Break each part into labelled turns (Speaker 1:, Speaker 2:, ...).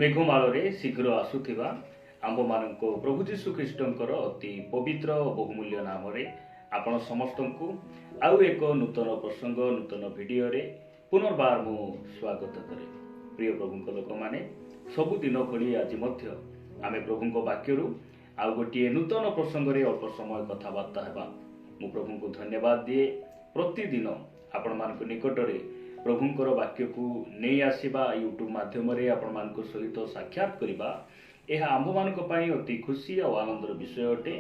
Speaker 1: मेघमाଳରେ शीघ्र आसुथिबा आम्भमानंको प्रभु जीशु ख्रीष्टंकर अति पवित्र बहुमूल्य नामरे आपण समस्तंकु आउ एक नूतन प्रसंग नूतन भिडियो रे पुनर्बार मु स्वागत करे। प्रिय प्रभुंक लोक माने सबुदिन भली आज मध्य आमे प्रभुंक वाक्यरु आउ गोटे नूतन प्रसंग रे अल्प समय कथबार्ता हेबा। मु प्रभुंक धन्यवाद दिए प्रतिदिन आपण मानक निकटरे प्रभुंकर वाक्य को नहीं आसवा यूट्यूब माध्यम आपण मान सहित साक्षात करवा यह आंभ मान अति खुशी और आनंदर विषय अटे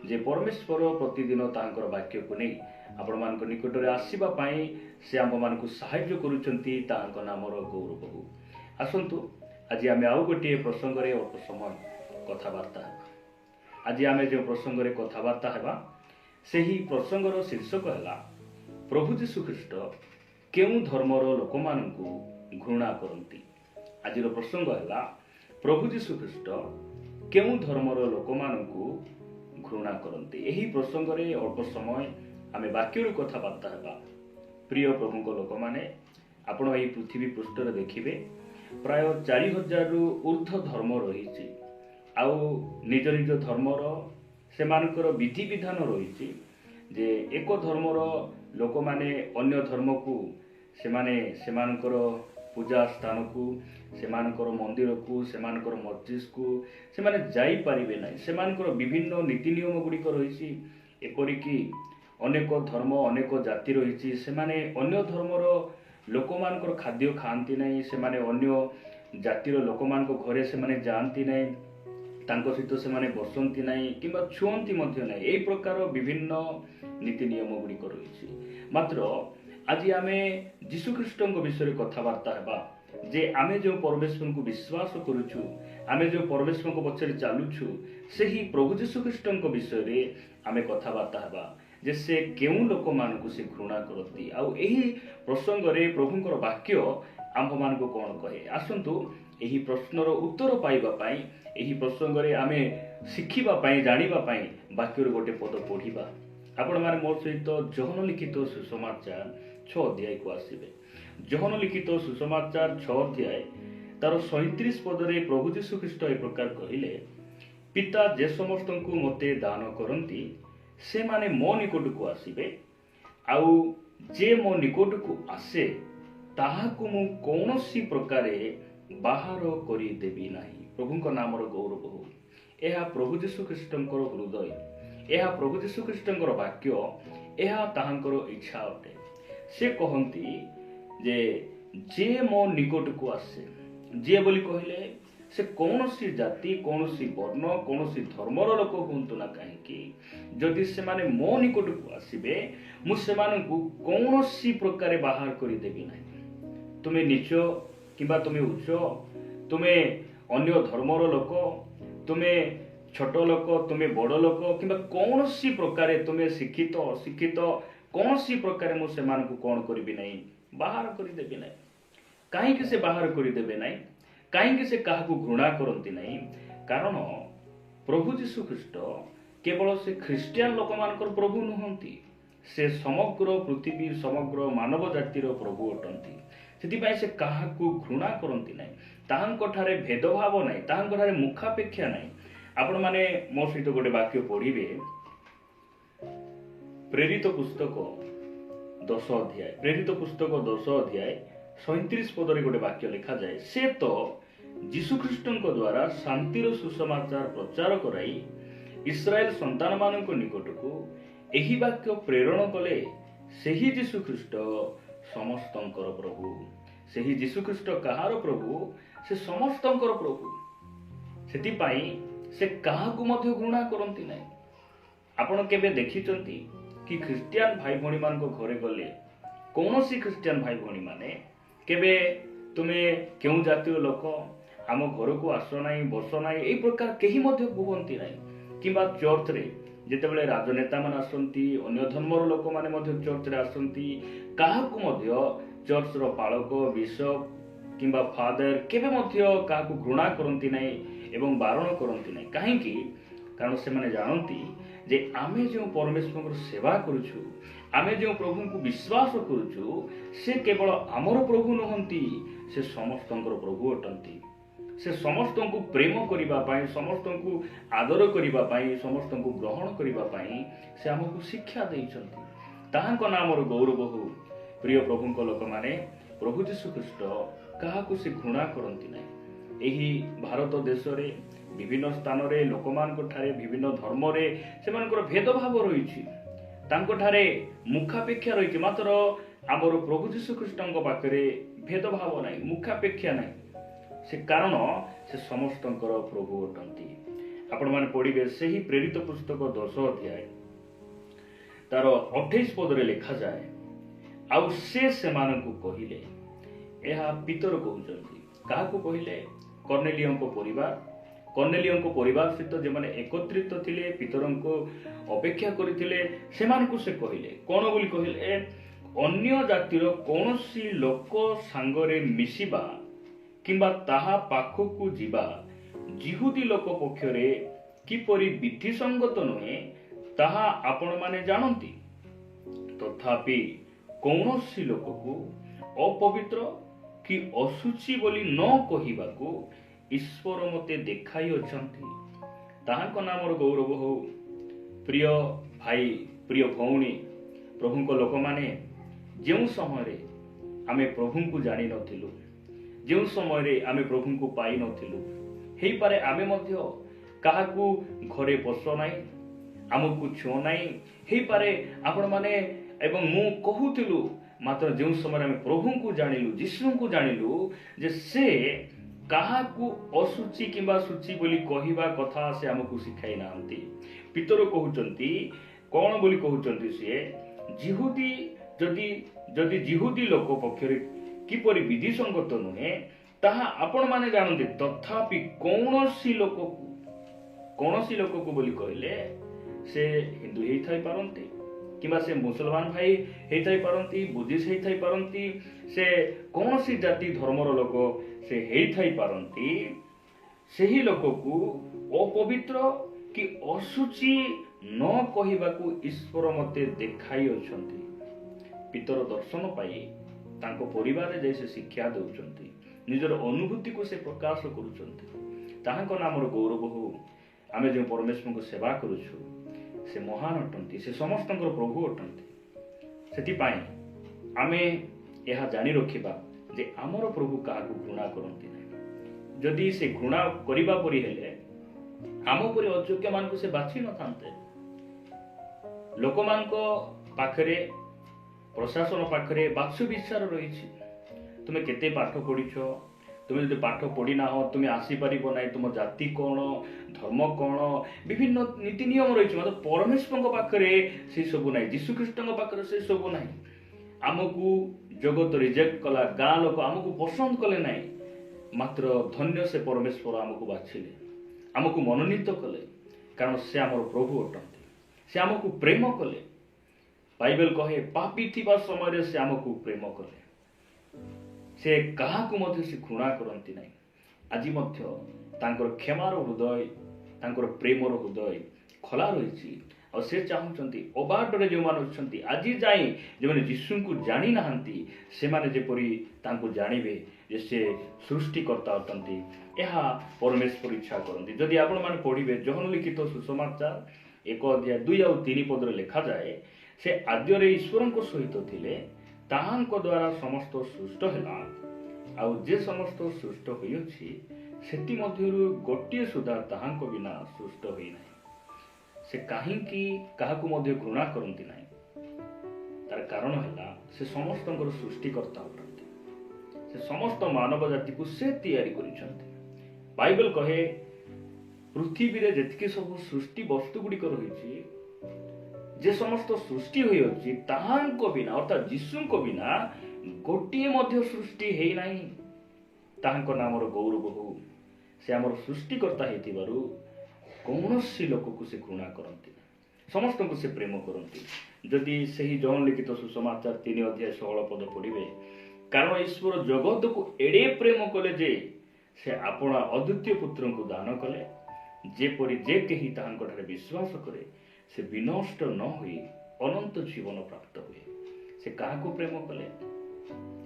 Speaker 1: जे परमेश्वर प्रतिदिन तांकर वाक्य को नहीं आपण मान निकटरे आसवा से आंभ मान साहाय्य करुचंती तांको नामर गौरव हो। आसंतु आज आम आउ गोटे प्रसंग रे अल्प समय कथबार्ता हेबा। आज आम जो प्रसंग रे कथबार्ता हेबा सेही प्रसंगर शीर्षक है प्रभु जीशु ख्रीष्ट केउ धर्मर लोक मानू घृणा करती। आज प्रसंग है प्रभु जीशु ख्रीष्ट केउ धर्मर लोक मानू घृणा करती। यही प्रसंग रे अल्प समय आमे वाक्य कथबार्ता हेबा। प्रिय प्रभुंक लोक माने आपण एही पृथ्वी पृष्ठ रे देखिबे प्राय 4000 रु ऊर्ध्व धर्म रही आउ निज निज धर्मर सेमानकर विधि विधान रही जे एक धर्मर लोक माने अन्य धर्म को सेमानकर पूजा स्थान को सेमानकर मंदिर को सेमानकर मस्जिद को सेमाने जाई पारिबे नै। सेमानकर विभिन्न नीति नियम गुड़िक रही एपरिकी अनेक धर्म अनेक जाति रही सेमाने अन्य धर्मर लोक मानकर खाद्य खाआंती नै। सेमाने अन्य जातिर लोक मानक घरे सेमाने जाआंती नै तांको सहित सेमाने बसंती नाही किंबा छुअंती मध्य नाही। एई प्रकार विभिन्न नीति नियम गुड़िक रही। मात्र आज आमे जीशु ख्रीष्टଙ୍କ विषय कथबार्ता हेबा जे आमे जो परमेश्वर को विश्वास करूछु आमे जो परमेश्वर को पछरे चालुछु सेही प्रभु जीशु ख्रीष्टଙ୍କ विषय रे आमे कथबार्ता हेबा जे से केउ लोक मानकु से घृणा करती। आउ एही प्रसंग रे प्रभुंकर वाक्य आंभ मानकु कोन कहे। आसंतु एही प्रश्नर उत्तर पाइबा पई एही प्रसंग रे आमे शिखिबा पई जानिबा पई वाक्य रे गोटे पद पढिबा। आपण माने मोर सहित जोहन लिखित सुसमाचार 6 अध्याय को आसीबे। जोहन लिखित सुसमाचार 6 अध्याय तार 37 पद रे प्रभु जीशु ख्रीष्ट ए प्रकार कहिले पिता जे समस्त को मते दान करंती से माने मो निकट को आसीबे आउ जे मो निकट को आसे ताहा को मु कोनोसी प्रकारे बाहर करी देबी नाही। प्रभुंक नामर गौरव हो। एहा प्रभु जीशु ख्रीष्टंकर हृदय एहा प्रभु जीशु ख्रीष्टंकर वाक्य एहा ताहांकर इच्छा अटे। से कहंती जे मो निकट को आसे जे बोली कहले से कौनसी जाति कौनसी वर्ण कौनसी धर्मर लोक हुंतु ना कहीं जदि से माने मो निकट को आसीबे मु सेमानकु कौनसी प्रकारे बाहर करी देबी नाही। तुमे नीच किंबा तुमे उच्च तुमे अन्य धर्मर लोक तुमे छोट लोक तुमे बड़ लोक किंबा कौनसी प्रकारे तुमे शिक्षित अशिक्षित कौनसी प्रकारे मु सेमानकु कोन करबी नाही बाहर करी देबी नाही। काहे से बाहर करी देबे नाही काहे से काहाकु घृणा करंती नाही कारण प्रभु जीशु ख्रीष्ट केवल से ख्रिस्टियन लोक मानकर प्रभु नुहंती से समग्र पृथ्वी समग्र मानव जातिर प्रभु अटंती। सेति से काहाकु घृणा करंती नाही ताहांको ठारे भेदभाव नाही ताहांको ठारे मुखापेक्षा नाही। आपण माने मो सहित गोटे वाक्य पढ़िबे प्रेरित पुस्तक 10 अध्याय प्रेरित पुस्तक 10 अध्याय 37 पद रे गोटे वाक्य लिखा जाए से तो जीशु ख्रीष्टଙ୍କ द्वारा शांतिर सुसमाचार प्रचार कराई इस्राएल संतान मानक निकट को एही वाक्य प्रेरण कले सेही जीशु ख्रीष्ट समस्तंकर प्रभु। सेही जीशु ख्रीष्ट कहार प्रभु से समस्तंकर प्रभु। सेति पाई से काहाकु मध्य घृणा करंती नाही। आपण केबे देखिचंती कि ख्रिस्टियन भाई भणी मान घरे गले कौनसी ख्रिस्टियन भाई भणी माने केबे तुमे केउ जातीय लोक आम घर को आस नाही बस नाही एई प्रकार केही मध्य कहंती नाही। किंबा चर्च रे जेतेबेले राजनेता मान आसंती अन्य धर्मर लोक माने मध्य चर्च रे आसंती काहाकु मध्य चर्च रो पालक बिशप किंबा फादर केबे मध्य काहाकु घृणा करंती नाही एवं बारण करंती नाही। काहेकि कारण से माने जानती जे आमे जो परमेश्वर सेवा करूछु आमे जो प्रभु को विश्वास करूछु से केवल आमर प्रभु नहंती से समस्तंकर प्रभु अटंती। से समस्त को प्रेम करने समस्त को आदर करने समस्त को ग्रहण करने से आमको शिक्षा देते नाम गौरव हो। प्रिय प्रभु लोक माने प्रभु जीशु ख्रीष्ट क्या से घृणा करती ना। यही भारत देश रे विभिन्न स्थान रे लोक विभिन्न धर्म रे से भेदभाव रही मुखापेक्षा रही मात्र आमर प्रभु जीशु ख्रीष्ट पाखे भेदभाव ना मुखापेक्षा ना से कारण से समस्त प्रभु अटंती। आपण मैंने पढ़े से ही प्रेरित पुस्तक 10 अध्याय तार 28 पद लिखा जाए आउ से मानकु कहिले यह पितर कहउचंती क्या कहले कर्नेलियों परिवार सहित जो मैंने एकत्रित थिले पितर को अपेक्षा करथिले सेमानकु से कहले कोन बोली कहले अन्य जातिर कौनसी लोक सांगरे मिसिबा किंबा ताहा पाखकु जीवा जिहुदी लोक पक्षरे किपरि विधिसंगत नुहे ताहा आपण माने जानती। तथापि कौनसी लोककु अपवित्र कि असुचि बोली न कहिबाकु ईश्वर मते देखाई अछंती। ताहाक नामर गौरव हो। प्रिय भाई प्रिय भौणी प्रभुक लोक माने जो समय आमे प्रभु को जानी नथिलु जो समय आमे प्रभु को पाई नथिलु हेई पारे आमे मध्य काहाकू घरे पस नाई आमको छुओ नाई हेई पारे आपण माने एवं मु कहूतिलु मात्र जो समय आमे प्रभु को जानिलु जीशु को जानिलु जे से काहाकू असुचि किंबा सुचि बोली कहिबा कथा से आमको शिखाई नांती। पितर कहउचंती कोन बोली कहउचंती से जिहुदी जदि जदि जिहुदी लोक पक्षरे किपरि विधि संगत नुहे ताहा आपण माने जानते। तथापि कौनसी लोक को बोली कहले से हिंदू हेई थाई पारंती किंबा से मुसलमान भाई हेई थाई पारंती बुद्धिस्ट हेई थाई पारंती से कौनसी जाति धर्मर लोक से हेई थाई पारंती सेही लोक को अपवित्र कि असुचि न कहिबाकू ईश्वर मते देखाई अछंती। पितर दर्शन पाई तांको परिवार रे जैसे शिक्षा दउचंती निजर अनुभूति को से प्रकाश करूचंती। ताहाको नामर गौरव हो। आमे जो परमेश्वर को सेवा करूछु से महान अटंती से समस्त प्रभु अटंती। सेति पाई आमे यह जानी रखिबा जे आमर प्रभु काहाकू घृणा करंती नै। जदि से घृणा करिबा परि हेले आम परि अयोग्य मान को से बाछि न थांते। लोक मान को पाखरे प्रशासन पाखरे बाक्स विचार रही। तुम केते पाठ पढ़ीछ तुम जो पाठ पढ़ी ना हो तुम आसी पारिबो नै। तुम जाति कौन धर्म कौन विभिन्न नीति नियम रही मतलब परमेश्वर पाखरे से सब ना जीशु ख्रीष्ट पाखरे से सब ना। आमको जगत रिजेक्ट कला गाँ लोक आमको पसंद कले ना मात्र धन्य से परमेश्वर आमको बाछिले आमको मनोनीत कले कारण से आमर प्रभु अटंती। से आमको प्रेम कले बाइबल कहे पापी थिबा समय से आमको प्रेम कले से काहाकू मध्य से घृणा करती ना। आज मध्य तांकर क्षमार हृदय तांकर प्रेमर हृदय खला रही और से चाहूँगी अबाटरे जो मैंने अच्छा आज जाए जो मैंने जीशु को जानी नाहांती से माने जेपरी तांको जानिबे जे से सृष्टिकर्ता अटंती। यह परमेश्वर इच्छा करती। जदि आपण माने पढ़िबे जहन लिखित सुसमाचार 1 अध्याय 2 और 3 पद लिखा जाए से आद्यरे ईश्वर सहित थिले ताहांको द्वारा समस्त सृष्ट हैला आउ जे समस्त सृष्ट होइछि सेति मध्यरु गोटिए सुधा ताहांको बिना सृष्ट होई नै। से काहींकि काहाकू मध्य घृणा करंती नै तार कारण हैला से समस्तंकर सृष्टिकर्ता अटंती। से समस्त मानव जाति को से तैयारी करिसंती। बाइबल कहे पृथ्वी रे जेतिके सब सृष्टि वस्तु गुडी रहिछि जे समस्त सृष्टि होई अछि ताहांको बिना अर्थात जीशुंको बिना गोटिए मध्य सृष्टि हेई नाही। ताहांको नामर गौरव हो। से आमर सृष्टिकर्ता हेतिबारु कौनसी लोक को से घृणा करती समस्त को से प्रेम करती। जदि सही जहन लिखित सुसमाचार 3 अध्याय 16 पद पढ़िबे कारण ईश्वर जगत को एडे प्रेम कले जे से आपणा अद्वितीय पुत्र को दान कले जेपरि जे केही ताहांको ठारे विश्वास करे से विनष्ट न होई अनंत जीवन प्राप्त हुए। से काहाको प्रेम कले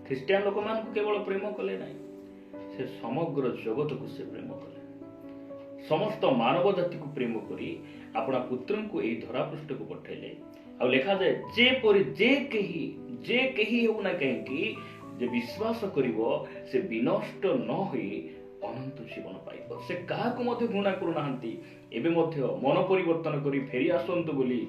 Speaker 1: ख्रिस्टियन लोक मान को केवल प्रेम कले नाही से समग्र जगत को से प्रेम कले समस्त मानव जाति को प्रेम करी अपना पुत्र को यही धरापृष्ठ को पठेले आ लिखा जाए जे कही हो ना कहीं जे विश्वास करिवो से विनष्ट न होई अनंत जीवन पाइब से क्या घृणा करूना एवं मन परिवर्तन करी फेरी आसतु बोली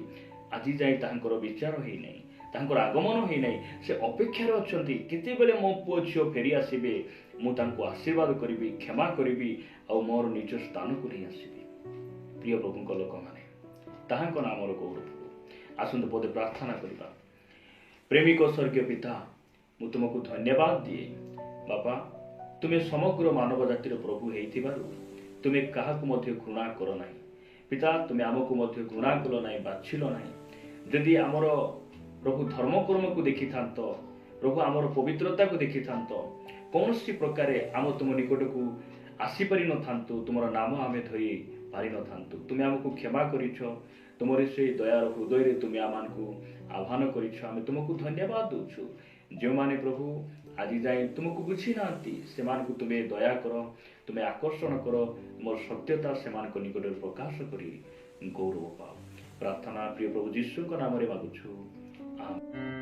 Speaker 1: आज जाए तांकर विचार है नहीं तांकर आगमन है नहीं से अपेक्षार अच्छा केतेबेले मो पुओ झील फेरी आसबे मुझे आशीर्वाद करी क्षमा करी आ मोर निज स्थान को नहीं आसबी प्रिय प्रभु लोक मैंने ताहांको नामर गौरव आसंत पदे प्रार्थना करबा प्रेमिक स्वर्गीय पिता मु तुमको धन्यवाद दिए बापा तुम्हें समग्र मानव जातिर प्रभु हेइथिबारु तुम्हें काहाकु मध्य घृणा कर नाही पिता तुम्हें आमको मध्य घृणा कल नाही बाछिल नाही जदि आमर प्रभु धर्मकर्म को देखि थांत प्रभु आमर पवित्रता को देखि थांत कौन सी प्रकार आम तुम निकट को आसी पारि न थांतु तुमर नाम आमे धरि पारि न थांतु तुम्हें आमको क्षमा करिछ तुमरे से दयार हृदय रे तुम्हें आमानकु आह्वान करिछ आमे तुमको धन्यवाद दउछु जो माने प्रभु आज जाए तुमको बुझी ना से तुम्हें दया कर तुम्हें आकर्षण कर मोर सत्यता से निकट प्रकाश कर गौरव पाओ प्रार्थना प्रिय प्रभु जीशु नाम मागुछु आमेन।